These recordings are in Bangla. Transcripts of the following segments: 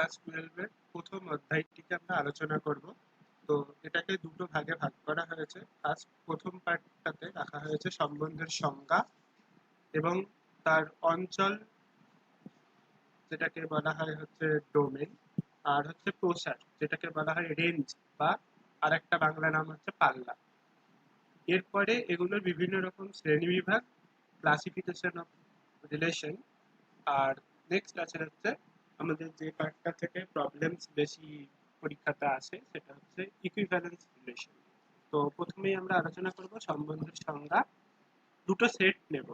ক্লাস 12 এর প্রথম অধ্যায়টিকে আমরা আলোচনা করব। তো এটাকে দুটো ভাগে ভাগ করা হয়েছে। ফার্স্ট প্রথম পার্টটাতে রাখা হয়েছে সম্বন্ধের সংজ্ঞা এবং তার অঞ্চল, যেটাকে বলা হয় হচ্ছে ডোমেন, আর হচ্ছে প্রসার, যেটাকে বলা হয় রেঞ্জ, বা আরেকটা বাংলা নাম হচ্ছে পাল্লা। এরপরে এগুলোর বিভিন্ন রকম শ্রেণীবিভাগ, ক্লাসিফিকেশন অফ রিলেশন। আর নেক্সট আছে হচ্ছে আমাদের যে পার্টটা থেকে প্রবলেমস বেশি পরীক্ষাতে আসে, সেটা হচ্ছে ইকুইভ্যালেন্স রিলেশন। তো প্রথমেই আমরা আলোচনা করব সম্বন্ধের সংজ্ঞা। দুটো সেট নেব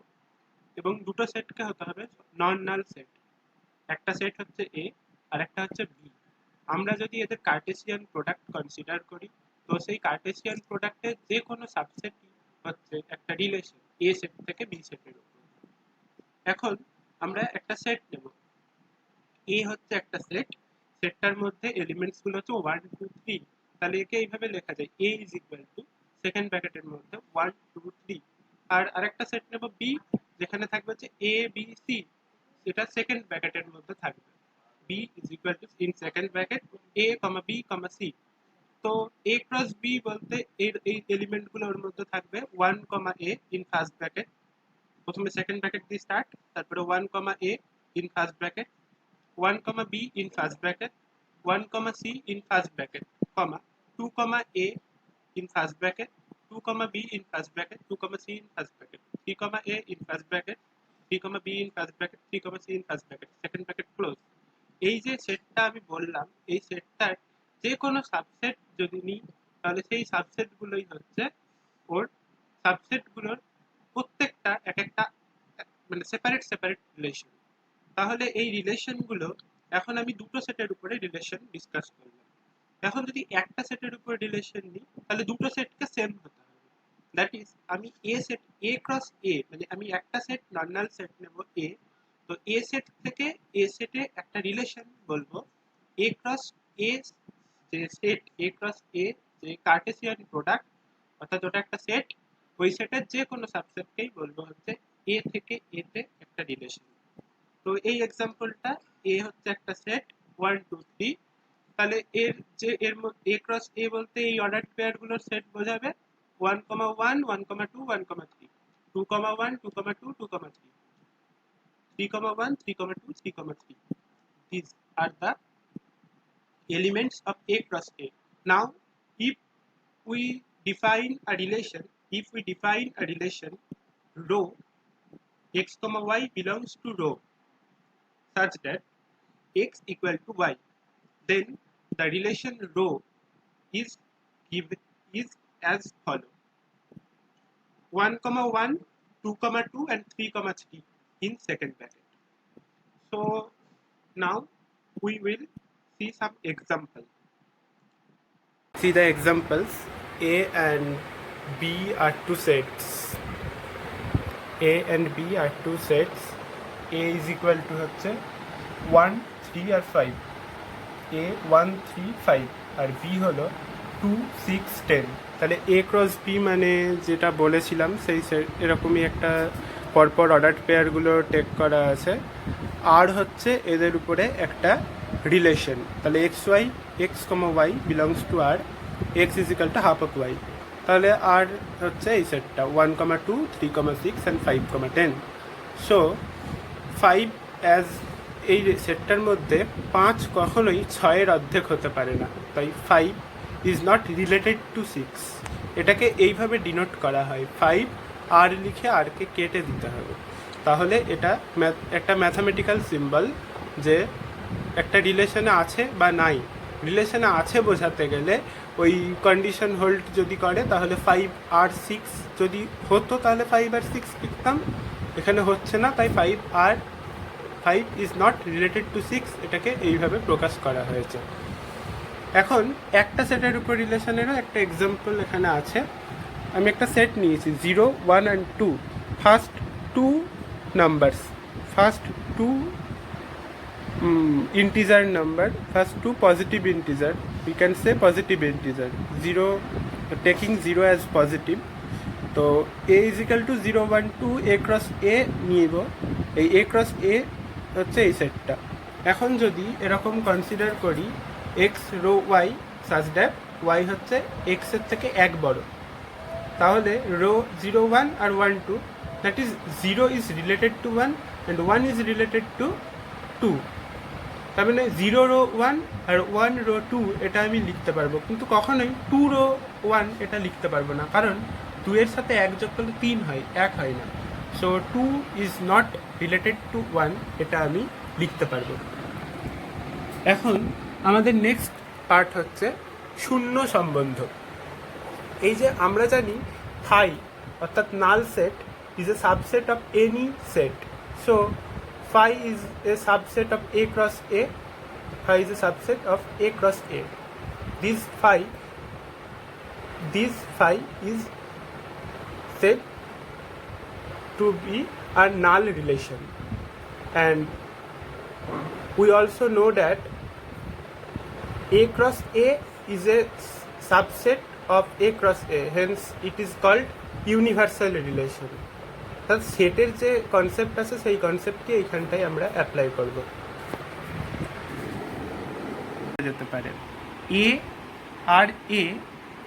এবং দুটো সেটকে হতে হবে নন নাল সেট। একটা সেট হচ্ছে এ আর একটা হচ্ছে বি। আমরা যদি এদের কার্টেসিয়ান প্রোডাক্ট কনসিডার করি, তো সেই কার্টেসিয়ান প্রোডাক্টের যে কোনো সাবসেটই হচ্ছে একটা রিলেশন এ সেট থেকে বি সেটের উপর। এখন আমরা একটা সেট নেব, এ হচ্ছে একটা সেট, সেটটার মধ্যে এলিমেন্টস গুলো হচ্ছে 1 2 3। তাহলে একে এইভাবে লেখা যায় A is equal two second ব্র্যাকেটের মধ্যে 1 2 3। আর আরেকটা সেট নেব বি, যেখানে থাকবে হচ্ছে এ বি সি, সেটা সেকেন্ড ব্র্যাকেটের মধ্যে থাকবে B is equal to in second bracket A comma B comma C. তো এ ক্রস বি বলতে এর এই এলিমেন্ট গুলো ওর মধ্যে থাকবে 1 comma a in first bracket, প্রথমে সেকেন্ড ব্র্যাকেট দিয়ে স্টার্ট, তারপরে 1 comma a in first bracket, 1 comma b in first bracket, 1 comma c in first bracket, comma 2 comma a in first bracket, 2 comma b in first bracket, 2 comma c in first bracket, 3 comma a in first bracket, 3 comma b in first bracket, 3 comma c in first bracket, second bracket close। এই যে সেটটা আমি বললাম, এই সেটটার যে কোনো সাবসেট যদি নিই, তাহলে সেই সাবসেটগুলোই হচ্ছে ওর সাবসেটগুলোর প্রত্যেকটা এক একটা মানে সেপারেট সেপারেট রিলেশন। তাহলে এই রিলেশনগুলো, এখন আমি দুটো সেটের উপরে রিলেশন ডিসকাস করলাম। এখন যদি একটা সেটের উপর রিলেশন নিই, তাহলে দুটো সেটকে সেম হতে হবে। দ্যাট ইজ আমি এ সেট এ ক্রস এ, মানে আমি একটা সেট নর্মাল সেট নেব এ, তো এ সেট থেকে এ সেটে একটা রিলেশন বলবো এ ক্রস এ, যে সেট এ ক্রস এ, যে কার্টেসিয়ান প্রোডাক্ট, অর্থাৎ ওটা একটা সেট, ওই সেটের যে কোনো সাবসেটকেই বলবো হচ্ছে এ থেকে এ তে একটা রিলেশন। তো এই এক্সাম্পলটা এ হচ্ছে একটা সেট 1 2 3। তাহলে এর যে এর মধ্যে এ ক্রস এ বলতে এই অর্ডার পেয়ার গুলোর সেট বোঝাবে 1 1 1 2 1 3, 2 1 2 2 2 3, 3 1 3 2 3 3. These are the elements of a cross a. Now if we define a relation, rho x y belongs to rho such that x equal to y, then the relation rho is is as follow: 1 1 2 2 and 3 3 in second bracket. So now we will see some examples. See the examples. A and B are two sets. A and B are two sets. A is equal to হচ্ছে 1 3 আর 5, A 1 3 5, আর B হলো 2 6 10। তাহলে A ক্রস B মানে যেটা বলেছিলাম সেই এরকমই একটা পরপর অর্ডার পেয়ারগুলো টেক করা আছে, আর হচ্ছে এদের উপরে একটা রিলেশন। তাহলে X Y X comma Y belongs to R, X is equal to half of Y. তাহলে আর হচ্ছে এই সেটটা 1 2 3 6 অ্যান্ড 5 10। সো 5 অ্যাজ এই সেটটার মধ্যে 5 কখনোই 6-এর অর্ধেক হতে পারে না, তাই 5 ইজ নট রিলেটেড টু 6। এটাকে এইভাবে ডিনোট করা হয়, 5 আর লিখে আরকে কেটে দিতে হবে। তাহলে এটা একটা ম্যাথামেটিক্যাল সিম্বল যে একটা রিলেশনে আছে বা নাই। রিলেশনে আছে বোঝাতে গেলে ওই কন্ডিশন হোল্ড যদি করে, তাহলে 5 আর 6 যদি হতো তাহলে 5 আর 6 লিখতাম, এখানে হচ্ছে না, তাই 5 ইজ নট রিলেটেড টু 6, এটাকে এইভাবে প্রকাশ করা হয়েছে। এখন একটা সেটের উপর রিলেশনেরও একটা এক্সাম্পল এখানে আছে। আমি একটা সেট নিয়েছি 0 1 and 2, first two numbers, first two integer number, first two positive integer, we can say positive integer, 0 taking 0 as positive. তো a is equal to 0 1 2 a cross a নিব, এই a cross a হচ্ছে এই সেটটা, এখন যদি এরকম কনসিডার করি X rho Y such that Y হচ্ছে এক্সের থেকে এক বড়, তাহলে রো 0 1 আর 1 2, that is 0 is related to 1 and 1 is related to 2। তার মানে 0 রো 1 আর 1 রো 2 এটা আমি লিখতে পারবো, কিন্তু কখনোই 2 রো 1 এটা লিখতে পারবো না, কারণ 2 এর সাথে 1 যোগ করলে 3 হয়, 1 হয় না। So 2 is not related to 1 এটা আমি লিখতে পারবো। এখন আমাদের নেক্সট পার্ট হচ্ছে শূন্য সম্বন্ধ। এই যে আমরা জানি ফাই অর্থাৎ null set is a subset of any set, so phi is a subset of A cross A. Phi is a subset of A cross A. This phi is said to be a null relation, and we also know that A cross A is a subset of A cross A, hence it is called universal relation. সেটের যে কনসেপ্ট আছে সেই কনসেপ্টকে এইখানটায় আমরা অ্যাপ্লাই করব। যেতে পারে a R a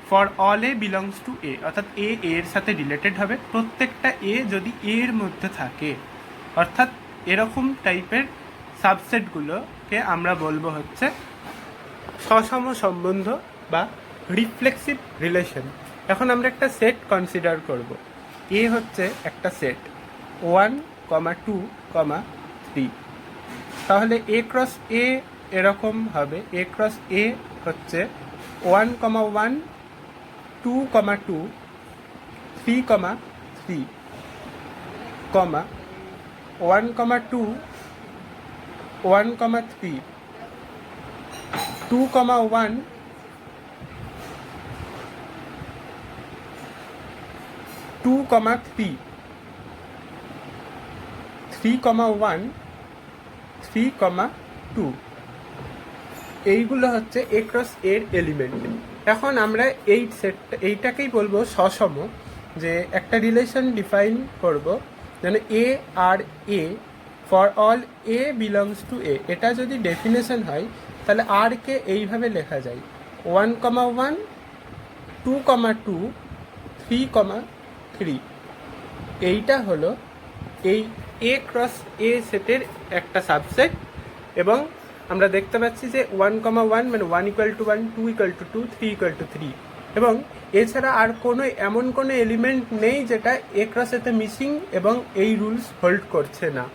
for all a belongs to a, অর্থাৎ এ এর সাথে রিলেটেড হবে প্রত্যেকটা এ যদি এর মধ্যে থাকে, অর্থাৎ এরকম টাইপের সাবসেটগুলোকে আমরা বলবো হচ্ছে সসম সম্বন্ধ বা রিফ্লেক্সিভ রিলেশন। এখন আমরা একটা সেট কনসিডার করব। এ হচ্ছে একটা সেট 1, 2, 3, তাহলে এ ক্রস এ এরকম হবে। এ ক্রস এ হচ্ছে 1, 1, 2, 2, 3, 3, 1, 2, 1, 3, 2, 1, 2, 3, 3, 1, 3, 2, এইগুলো হচ্ছে এ ক্রস এর এলিমেন্ট। এখন আমরা এইটাকেই বলবো সসম, যে একটা রিলেশন ডিফাইন করব যেন a R a for all a belongs to a. এটা যদি ডেফিনেশন হয় তাহলে আর কে এইভাবে লেখা যায় 1, 1, 2, 2, 3, 3। এইটা হলো এই এ ক্রস এ সেটের একটা সাবসেট, এবং আমরা দেখতে পাচ্ছি যে 1, 1 মানে 1 = 1, 2 = 2, 3 = 3, এবং এছাড়া আর কোনো এমন কোনো এলিমেন্ট নেই যেটা এ ক্রস এতে মিসিং এবং এই রুলস হোল্ড করছে না,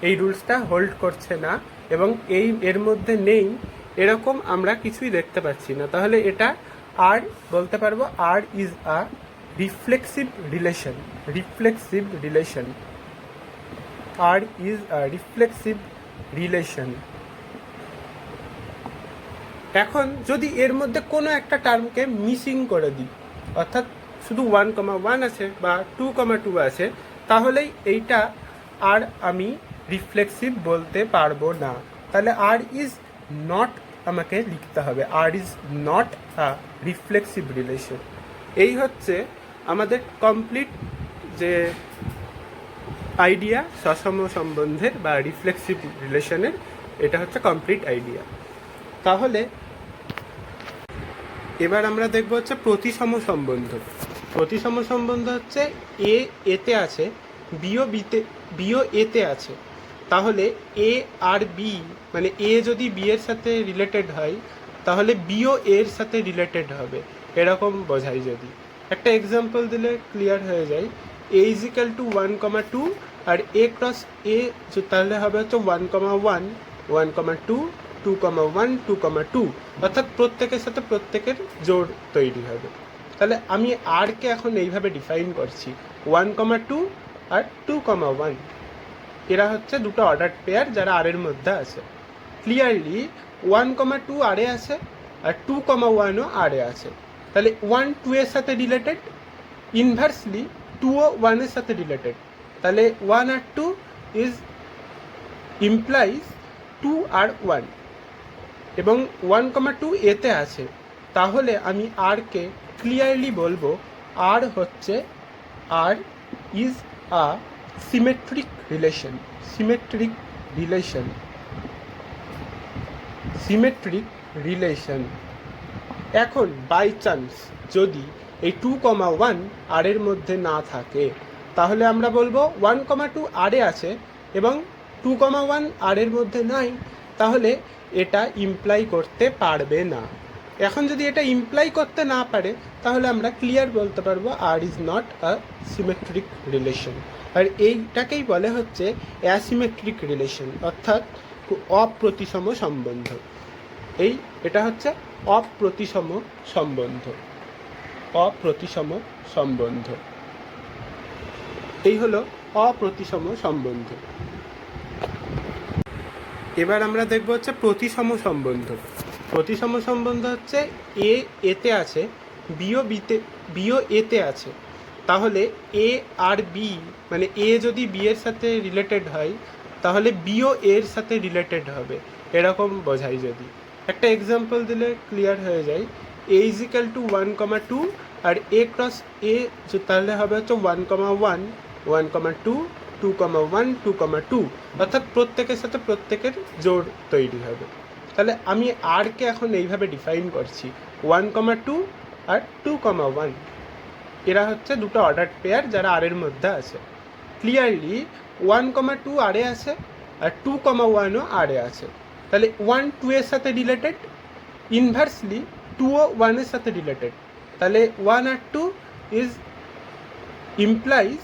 এই রুলসটা হোল্ড করছে না এবং এর মধ্যে নেই, এরকম আমরা কিছুই দেখতে পাচ্ছি না। তাহলে এটা আর বলতে পারবো R is a reflexive relation, reflexive relation, R is a reflexive relation। এখন যদি এর মধ্যে কোনো একটা টার্মকে মিসিং করে দিই, অর্থাৎ শুধু 1, 1 আছে বা 2, 2 আছে, তাহলেই এইটা আর আমি রিফ্লেক্সিভ বলতে পারবো না। তাহলে আর ইজ নট আমাকে লিখতে হবে, R is not a reflexive relation. এই হচ্ছে আমাদের কমপ্লিট যে আইডিয়া সসম সম্বন্ধের বা রিফ্লেক্সিভ রিলেশনের, এটা হচ্ছে কমপ্লিট আইডিয়া। তাহলে এবার আমরা দেখব হচ্ছে প্রতিসম সম্বন্ধ। প্রতিসম সম্বন্ধ হচ্ছে এ এতে আছে, বিও এতে আছে, তাহলে এ আর বি মানে এ যদি বি এর সাথে রিলেটেড হয় তাহলে বিও এর সাথে রিলেটেড হবে, এরকম বোঝাই। যদি একটা এক্সাম্পল দিলে ক্লিয়ার হয়ে যায়, এ ইজ ইকাল টু 1, 2 আর এ ক্রস এ তাহলে হবে হচ্ছে 1, 1, 1, 2, 2, 1, 2, 2, অর্থাৎ প্রত্যেকের সাথে প্রত্যেকের জোড় তৈরি হবে। তাহলে আমি আর কে এখন এইভাবে ডিফাইন করছি 1, 2 আর 2, 1, এরা হচ্ছে দুটো অর্ডার পেয়ার যারা আর এর মধ্যে আছে। ক্লিয়ারলি 1, 2 আরে আছে আর 2, 1ও আরে আছে, তাহলে 1 2 এর সাথে রিলেটেড, ইনভার্সলি 2ও 1 এর সাথে রিলেটেড, তাহলে 1 আর 2 ইজ ইমপ্লাইজ 2 আর 1, এবং 1, 2 এতে আছে, তাহলে আমি আর কে ক্লিয়ারলি বলবো আর হচ্ছে R is a symmetric relation, symmetric relation. Symmetric relation. এখন বাই চান্স যদি এই 2,1 আর এর মধ্যে না থাকে তাহলে আমরা বলবো 1,2 আরে আছে এবং 2,1 আর এর মধ্যে নাই, তাহলে এটা ইমপ্লাই করতে পারবে না। এখন যদি এটা ইমপ্লাই করতে না পারে তাহলে আমরা ক্লিয়ার বলতে পারবো R is not a symmetric relation. আর এইটাকেই বলে হচ্ছে অ্যাসিমেট্রিক রিলেশন, অর্থাৎ অপ্রতিসম সম্বন্ধ। এটা হচ্ছে অপ্রতিসম সম্বন্ধ। অপ্রতিসম সম্বন্ধ, এই হলো অপ্রতিসম সম্বন্ধ। এবার আমরা দেখব হচ্ছে প্রতিসম সম্বন্ধ। প্রতিসম সম্বন্ধ হচ্ছে এ এতে আছে, বিও এতে আছে, তাহলে এ আর বি মানে এ যদি বি এর সাথে রিলেটেড হয় তাহলে বিও এর সাথে রিলেটেড হবে, এরকম বোঝাই। যদি একটা এক্সাম্পল দিলে ক্লিয়ার হয়ে যায়, এ ইজ ইকাল টু 1,2 আর এ ক্রস এ, তাহলে হবে হচ্ছে 1,1 1,2 2,1 2,2, অর্থাৎ প্রত্যেকের সাথে প্রত্যেকের জোড় তৈরি হবে। তাহলে আমি আরকে এখন এইভাবে ডিফাইন করছি, 1,2 আর 2,1, এরা হচ্ছে দুটো অর্ডার পেয়ার যারা আর এর মধ্যে আছে। ক্লিয়ারলি 1,2 আরে আছে আর 2,1ও আরে আছে, তাহলে 1 2 এর সাথে রিলেটেড, ইনভার্সলি 2ও 1 এর সাথে রিলেটেড, তাহলে 1 আর 2 ইজ ইমপ্লাইজ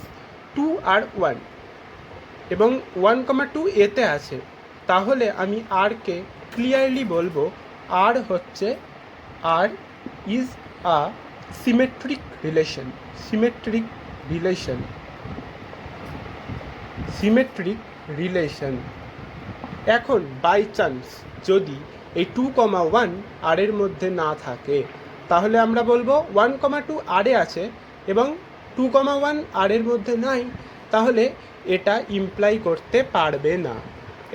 2 আর 1, এবং 1,2 এতে আছে, তাহলে আমি আরকে ক্লিয়ারলি বলবো আর হচ্ছে R is a symmetric relation. Symmetric relation, symmetric relation. এখন বাই চান্স যদি এই 2,1 আর এর মধ্যে না থাকে তাহলে আমরা বলবো 1,2 আরে আছে এবং 2,1 আর এর মধ্যে নাই, তাহলে এটা ইমপ্লাই করতে পারবে না।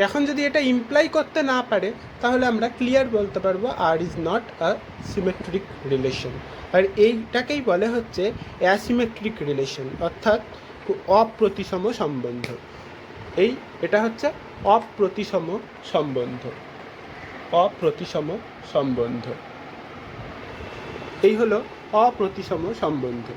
এখন যদি এটা ইমপ্লাই করতে না পারে তাহলে আমরা ক্লিয়ার বলতে পারবো R is not a symmetric relation. আর এইটাকেই বলে হচ্ছে অ্যাসিমেট্রিক রিলেশন, অর্থাৎ অপ্রতিসম সম্বন্ধ। এটা হচ্ছে অপ্রতিসম সম্বন্ধ। অপ্রতিসম সম্বন্ধ, এই হলো অপ্রতিসম সম্বন্ধ।